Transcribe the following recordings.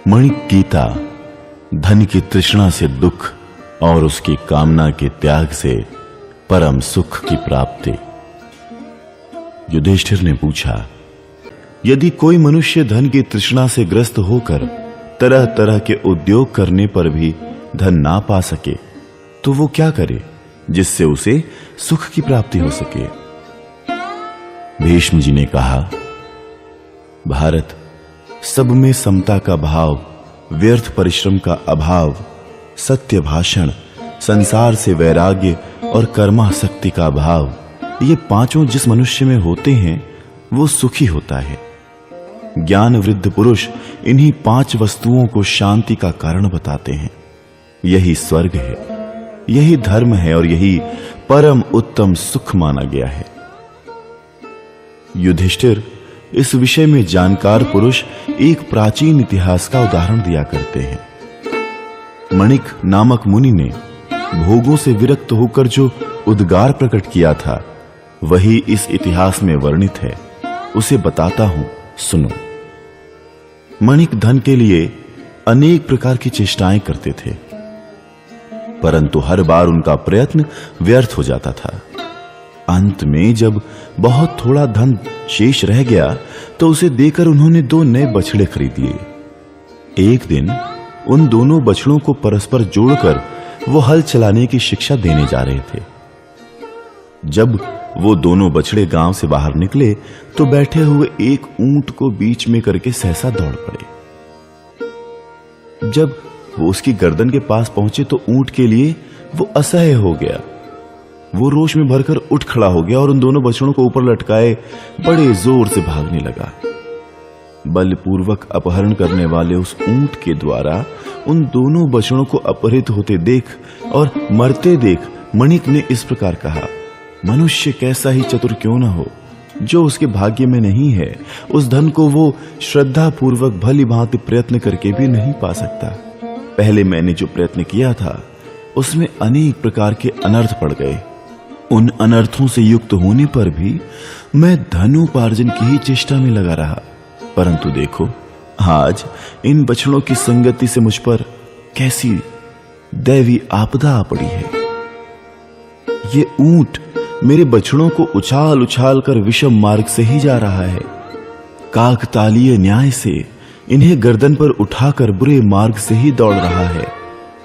मणिक गीता धन की तृष्णा से दुख और उसकी कामना के त्याग से परम सुख की प्राप्ति। युधिष्ठिर ने पूछा, यदि कोई मनुष्य धन की तृष्णा से ग्रस्त होकर तरह तरह के उद्योग करने पर भी धन ना पा सके तो वो क्या करे जिससे उसे सुख की प्राप्ति हो सके? भीष्म जी ने कहा, भारत, सब में समता का भाव, व्यर्थ परिश्रम का अभाव, सत्य भाषण, संसार से वैराग्य और कर्मासक्ति का भाव, ये पांचों जिस मनुष्य में होते हैं वो सुखी होता है। ज्ञान वृद्ध पुरुष इन्हीं 5 वस्तुओं को शांति का कारण बताते हैं। यही स्वर्ग है, यही धर्म है और यही परम उत्तम सुख माना गया है। युधिष्ठिर इस विषय में जानकार पुरुष एक प्राचीन इतिहास का उदाहरण दिया करते हैं। मणिक नामक मुनि ने भोगों से विरक्त होकर जो उद्गार प्रकट किया था वही इस इतिहास में वर्णित है। उसे बताता हूं, सुनो। मणिक धन के लिए अनेक प्रकार की चेष्टाएं करते थे, परंतु हर बार उनका प्रयत्न व्यर्थ हो जाता था। अंत में जब बहुत थोड़ा धन शेष रह गया तो उसे देकर उन्होंने 2 नए बछड़े खरीद लिए। एक दिन उन दोनों बछड़ों को परस्पर जोड़कर वो हल चलाने की शिक्षा देने जा रहे थे। जब वो दोनों बछड़े गांव से बाहर निकले तो बैठे हुए एक ऊंट को बीच में करके सहसा दौड़ पड़े। जब वो उसकी गर्दन के पास पहुंचे तो ऊंट के लिए वो असह्य हो गया। वो रोष में भरकर उठ खड़ा हो गया और उन दोनों बछड़ों को ऊपर लटकाए बड़े जोर से भागने लगा। बलपूर्वक अपहरण करने वाले उस ऊंट के द्वारा उन दोनों बछड़ों को अपहरित होते देख और मरते देख मणिक ने इस प्रकार कहा, मनुष्य कैसा ही चतुर क्यों न हो, जो उसके भाग्य में नहीं है उस धन को वो श्रद्धा पूर्वक भली भांति प्रयत्न करके भी नहीं पा सकता। पहले मैंने जो प्रयत्न किया था उसमें अनेक प्रकार के अनर्थ पड़ गए। उन अनर्थों से युक्त होने पर भी मैं धनोपार्जन की ही चेष्टा में लगा रहा, परंतु देखो आज इन बछड़ों की संगति से मुझ पर कैसी दैवी आपदा आ पड़ी है। ये ऊंट मेरे बछड़ों को उछाल उछाल कर विषम मार्ग से ही जा रहा है। काकतालीय न्याय से इन्हें गर्दन पर उठाकर बुरे मार्ग से ही दौड़ रहा है।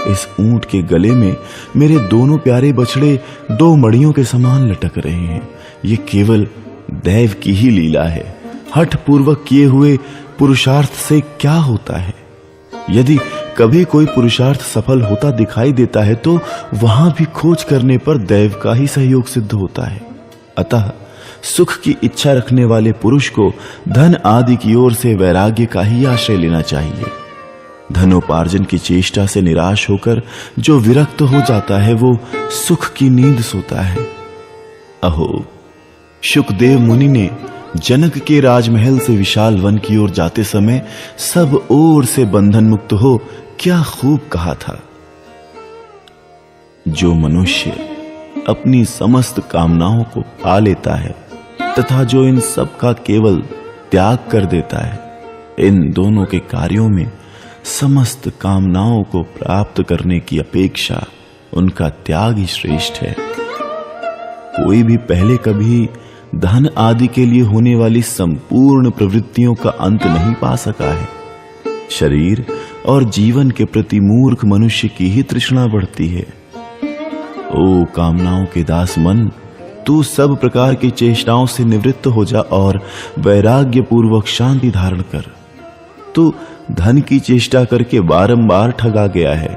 इस ऊंट के गले में मेरे दोनों प्यारे बछड़े 2 मड़ियों के समान लटक रहे हैं। ये केवल दैव की ही लीला है। हठ पूर्वक किए हुए पुरुषार्थ से क्या होता है? यदि कभी कोई पुरुषार्थ सफल होता दिखाई देता है तो वहां भी खोज करने पर दैव का ही सहयोग सिद्ध होता है। अतः सुख की इच्छा रखने वाले पुरुष को धन आदि की ओर से वैराग्य का ही आश्रय लेना चाहिए। धनोपार्जन की चेष्टा से निराश होकर जो विरक्त हो जाता है वो सुख की नींद सोता है। अहो, शुकदेव मुनि ने जनक के राजमहल से विशाल वन की ओर जाते समय सब ओर से बंधन मुक्त हो क्या खूब कहा था। जो मनुष्य अपनी समस्त कामनाओं को पा लेता है तथा जो इन सब का केवल त्याग कर देता है, इन दोनों के कार्यों में समस्त कामनाओं को प्राप्त करने की अपेक्षा उनका त्याग ही श्रेष्ठ है। कोई भी पहले कभी धन आदि के लिए होने वाली संपूर्ण प्रवृत्तियों का अंत नहीं पा सका है। शरीर और जीवन के प्रति मूर्ख मनुष्य की ही तृष्णा बढ़ती है। ओ कामनाओं के दास मन, तू सब प्रकार की चेष्टाओं से निवृत्त हो जा और वैराग्य पूर्वक शांति धारण कर। तू धन की चेष्टा करके बारंबार ठगा गया है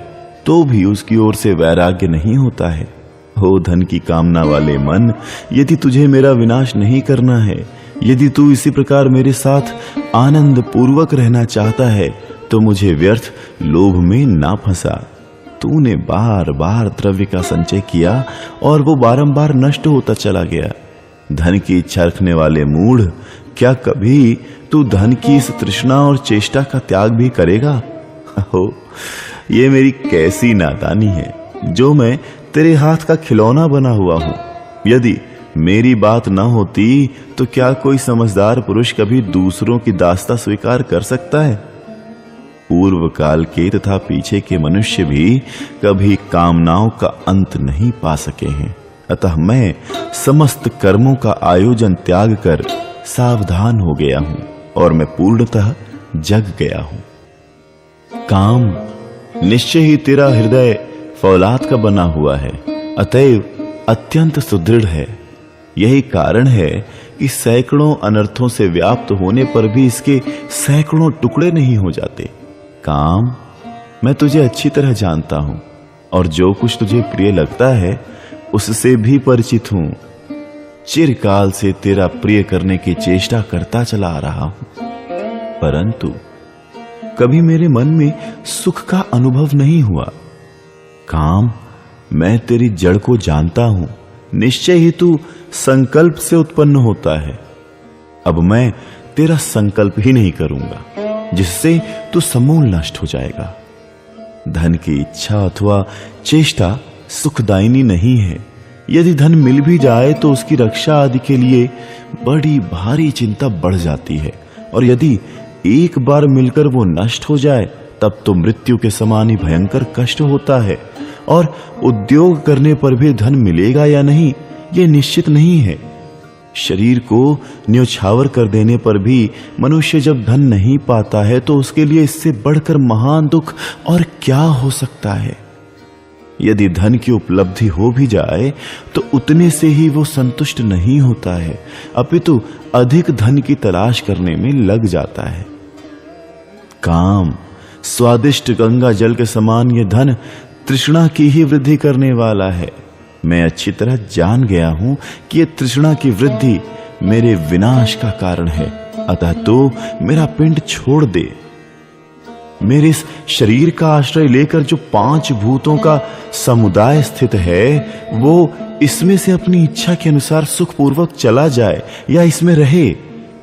तो भी उसकी ओर से वैराग्य नहीं होता है। हो धन की कामना वाले मन, यदि तुझे मेरा विनाश नहीं करना है, यदि तू इसी प्रकार मेरे साथ आनंद पूर्वक रहना चाहता है तो मुझे व्यर्थ लोभ में ना फंसा। तूने बार बार द्रव्य का संचय किया और वो बारंबार नष्ट होता चला गया। धन की इच्छा रखने वाले मूढ़, क्या कभी तू धन की इस तृष्णा और चेष्टा का त्याग भी करेगा? हो, ये मेरी कैसी नादानी है जो मैं तेरे हाथ का खिलौना बना हुआ हूं। यदि मेरी बात न होती तो क्या कोई समझदार पुरुष कभी दूसरों की दास्ता स्वीकार कर सकता है? पूर्व काल के तथा पीछे के मनुष्य भी कभी कामनाओं का अंत नहीं पा सके हैं। अतः मैं समस्त कर्मों का आयोजन त्याग कर सावधान हो गया हूं और मैं पूर्णतः जग गया हूं। काम, निश्चय ही तेरा हृदय फौलाद का बना हुआ है, अतएव अत्यंत सुदृढ़ है। यही कारण है कि सैकड़ों अनर्थों से व्याप्त होने पर भी इसके सैकड़ों टुकड़े नहीं हो जाते। काम, मैं तुझे अच्छी तरह जानता हूं और जो कुछ तुझे प्रिय लगता है उससे भी परिचित हूं। चिरकाल से तेरा प्रिय करने की चेष्टा करता चला आ रहा हूं, परंतु कभी मेरे मन में सुख का अनुभव नहीं हुआ। काम, मैं तेरी जड़ को जानता हूं। निश्चय ही तू संकल्प से उत्पन्न होता है। अब मैं तेरा संकल्प ही नहीं करूंगा, जिससे तू समूल नष्ट हो जाएगा। धन की इच्छा अथवा चेष्टा सुखदायिनी नहीं है। यदि धन मिल भी जाए तो उसकी रक्षा आदि के लिए बड़ी भारी चिंता बढ़ जाती है, और यदि एक बार मिलकर वो नष्ट हो जाए तब तो मृत्यु के समान ही भयंकर कष्ट होता है। और उद्योग करने पर भी धन मिलेगा या नहीं ये निश्चित नहीं है। शरीर को न्योछावर कर देने पर भी मनुष्य जब धन नहीं पाता है तो उसके लिए इससे बढ़कर महान दुख और क्या हो सकता है। यदि धन की उपलब्धि हो भी जाए तो उतने से ही वो संतुष्ट नहीं होता है, अपितु अधिक धन की तलाश करने में लग जाता है। काम, स्वादिष्ट गंगा जल के समान ये धन तृष्णा की ही वृद्धि करने वाला है। मैं अच्छी तरह जान गया हूं कि ये तृष्णा की वृद्धि मेरे विनाश का कारण है। अतः तो मेरा पिंड छोड़ दे। मेरे इस शरीर का आश्रय लेकर जो 5 भूतों का समुदाय स्थित है वो इसमें से अपनी इच्छा के अनुसार सुखपूर्वक चला जाए या इसमें रहे,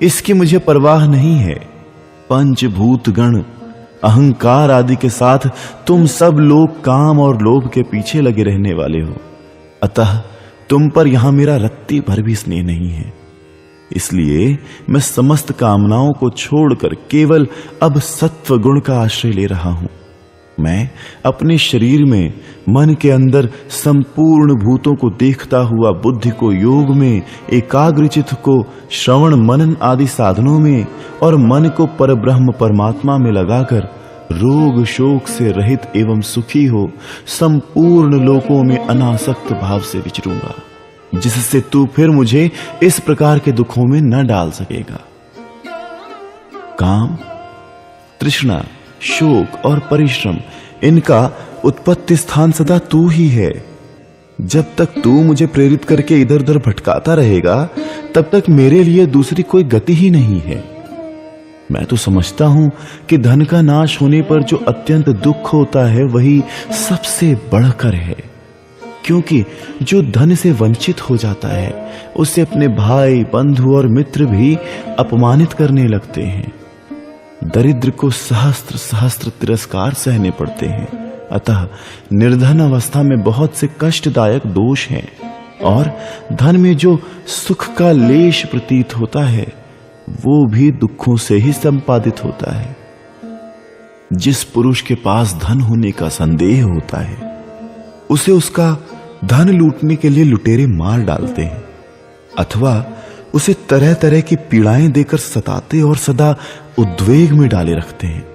इसकी मुझे परवाह नहीं है। पंचभूत गण अहंकार आदि के साथ तुम सब लोग काम और लोभ के पीछे लगे रहने वाले हो, अतः तुम पर यहां मेरा रत्ती भर भी स्नेह नहीं है। इसलिए मैं समस्त कामनाओं को छोड़कर केवल अब सत्व गुण का आश्रय ले रहा हूं। मैं अपने शरीर में मन के अंदर संपूर्ण भूतों को देखता हुआ बुद्धि को योग में, एकाग्रचित्त को श्रवण मनन आदि साधनों में और मन को परब्रह्म परमात्मा में लगाकर रोग शोक से रहित एवं सुखी हो संपूर्ण लोकों में अनासक्त भाव से विचरूंगा, जिससे तू फिर मुझे इस प्रकार के दुखों में न डाल सकेगा। काम, तृष्णा, शोक और परिश्रम, इनका उत्पत्ति स्थान सदा तू ही है। जब तक तू मुझे प्रेरित करके इधर उधर भटकाता रहेगा तब तक मेरे लिए दूसरी कोई गति ही नहीं है। मैं तो समझता हूं कि धन का नाश होने पर जो अत्यंत दुख होता है वही सबसे बढ़कर है, क्योंकि जो धन से वंचित हो जाता है उससे अपने भाई, बंधु और मित्र भी अपमानित करने लगते हैं। दरिद्र को सहस्त्र सहस्त्र तिरस्कार सहने पड़ते हैं। अतः निर्धन अवस्था में बहुत से कष्टदायक दोष हैं, और धन में जो सुख का लेश प्रतीत होता है वो भी दुखों से ही संपादित होता है। जिस पुरुष के पास धन होने का संदेह होता है उसे उसका धन लूटने के लिए लुटेरे मार डालते हैं, अथवा उसे तरह तरह की पीड़ाएं देकर सताते और सदा उद्वेग में डाले रखते हैं।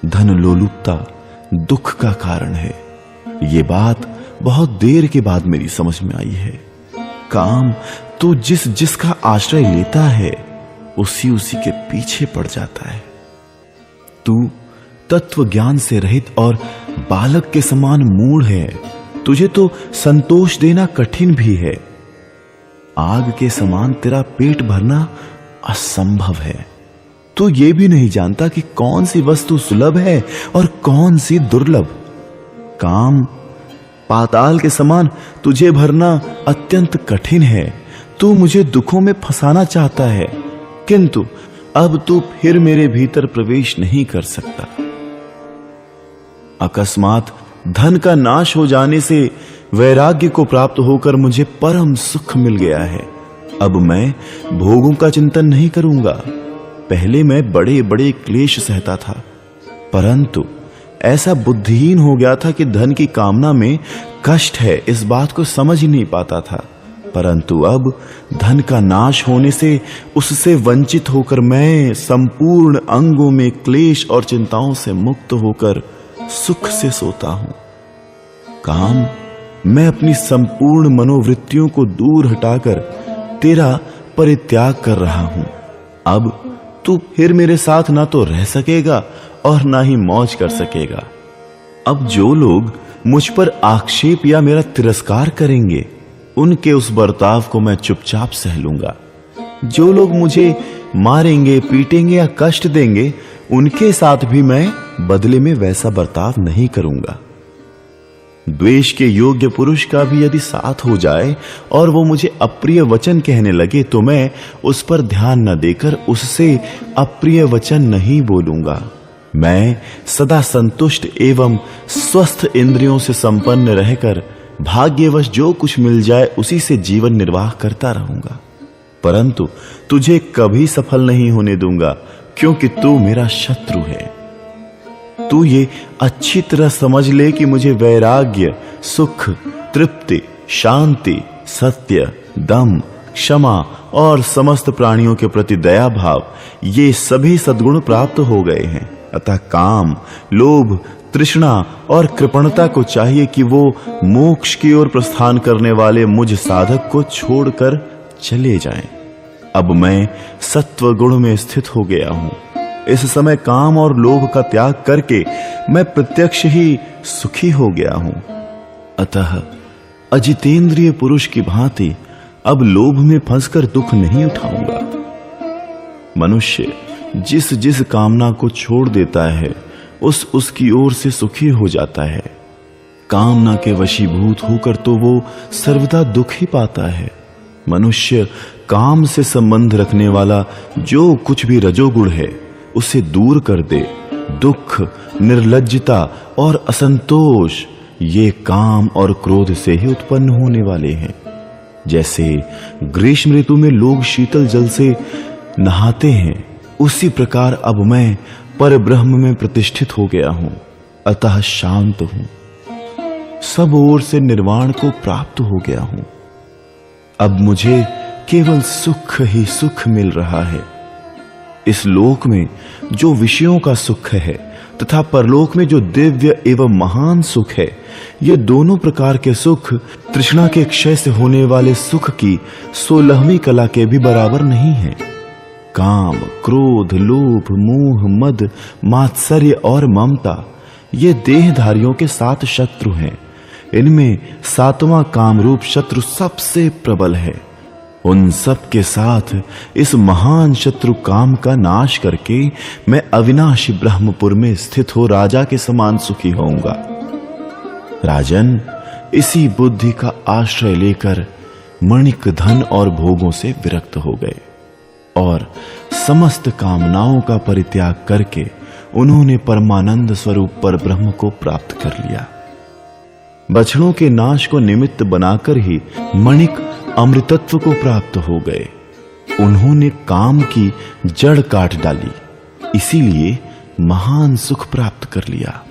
धन लोलुपता दुख का कारण है। ये बात बहुत देर के बाद मेरी समझ में आई है। काम तो जिस जिसका आश्रय लेता है उसी उसी के पीछे पड़ जाता है। तू तत्व ज्ञान से रहित और बालक के समान मूढ़ है। तुझे तो संतोष देना कठिन भी है। आग के समान तेरा पेट भरना असंभव है। तू ये भी नहीं जानता कि कौन सी वस्तु सुलभ है और कौन सी दुर्लभ। काम, पाताल के समान तुझे भरना अत्यंत कठिन है। तू मुझे दुखों में फंसाना चाहता है, किंतु अब तू फिर मेरे भीतर प्रवेश नहीं कर सकता। अकस्मात धन का नाश हो जाने से वैराग्य को प्राप्त होकर मुझे परम सुख मिल गया है। अब मैं भोगों का चिंतन नहीं करूंगा। पहले मैं बड़े बड़े क्लेश सहता था, परंतु ऐसा बुद्धिहीन हो गया था कि धन की कामना में कष्ट है इस बात को समझ ही नहीं पाता था। परंतु अब धन का नाश होने से, उससे वंचित होकर मैं संपूर्ण अंगों में क्लेश और चिंताओं से मुक्त होकर सुख से सोता हूं। काम, मैं अपनी संपूर्ण मनोवृत्तियों को दूर हटाकर तेरा परित्याग कर रहा हूं। अब तू फिर मेरे साथ ना तो रह सकेगा और ना ही मौज कर सकेगा। अब जो लोग मुझ पर आक्षेप या मेरा तिरस्कार करेंगे, उनके उस बर्ताव को मैं चुपचाप सह लूंगा। जो लोग मुझे मारेंगे, पीटेंगे या कष्ट देंगे, उनके साथ भी मैं बदले में वैसा बर्ताव नहीं करूंगा। द्वेष के योग्य पुरुष का भी यदि साथ हो जाए और वो मुझे अप्रिय वचन कहने लगे, तो मैं उस पर ध्यान न देकर उससे अप्रिय वचन नहीं बोलूंगा। मैं सदा संतुष्ट एवं स्वस्थ इंद्रियों से संपन्न रहकर भाग्यवश जो कुछ मिल जाए उसी से जीवन निर्वाह करता रहूंगा। परंतु तुझे कभी सफल नहीं होने दूंगा, क्योंकि तू मेरा शत्रु है। तू ये अच्छी तरह समझ ले कि मुझे वैराग्य, सुख, तृप्ति, शांति, सत्य, दम, क्षमा और समस्त प्राणियों के प्रति दया भाव, ये सभी सद्गुण प्राप्त हो गए हैं। अतः काम, लोभ, तृष्णा और कृपणता को चाहिए कि वो मोक्ष की ओर प्रस्थान करने वाले मुझ साधक को छोड़कर चले जाएं। अब मैं सत्व गुण में स्थित हो गया हूं। इस समय काम और लोभ का त्याग करके मैं प्रत्यक्ष ही सुखी हो गया हूं। अतः अजितेंद्रिय पुरुष की भांति अब लोभ में फंसकर दुख नहीं उठाऊंगा। मनुष्य जिस जिस कामना को छोड़ देता है, उसकी ओर से सुखी हो जाता है। कामना के वशीभूत होकर तो वो सर्वदा दुख ही पाता है। मनुष्य काम से संबंध रखने वाला जो कुछ भी रजोगुण है, उसे दूर कर दे। दुख, निर्लज्जता और असंतोष, ये काम और क्रोध से ही उत्पन्न होने वाले हैं। जैसे ग्रीष्म ऋतु में लोग शीतल जल से नहाते हैं, उसी प्रकार अब मैं पर ब्रह्म में प्रतिष्ठित हो गया हूं। अतः शांत हूं, सब ओर से निर्वाण को प्राप्त हो गया हूं। अब मुझे केवल सुख ही सुख मिल रहा है। इस लोक में जो विषयों का सुख है तथा परलोक में जो दिव्य एवं महान सुख है, ये दोनों प्रकार के सुख तृष्णा के क्षय से होने वाले सुख की 16वीं कला के भी बराबर नहीं है। काम, क्रोध, लोभ, मोह, मद, मात्सर्य और ममता, ये देहधारियों के 7 शत्रु हैं। इनमें 7वां कामरूप शत्रु सबसे प्रबल है। उन सब के साथ इस महान शत्रु काम का नाश करके मैं अविनाशी ब्रह्मपुर में स्थित हो राजा के समान सुखी होऊंगा। राजन, इसी बुद्धि का आश्रय लेकर मणिक धन और भोगों से विरक्त हो गए और समस्त कामनाओं का परित्याग करके उन्होंने परमानंद स्वरूप पर ब्रह्म को प्राप्त कर लिया। बछड़ों के नाश को निमित्त बनाकर ही मणिक अमृतत्व को प्राप्त हो गए। उन्होंने काम की जड़ काट डाली, इसीलिए महान सुख प्राप्त कर लिया।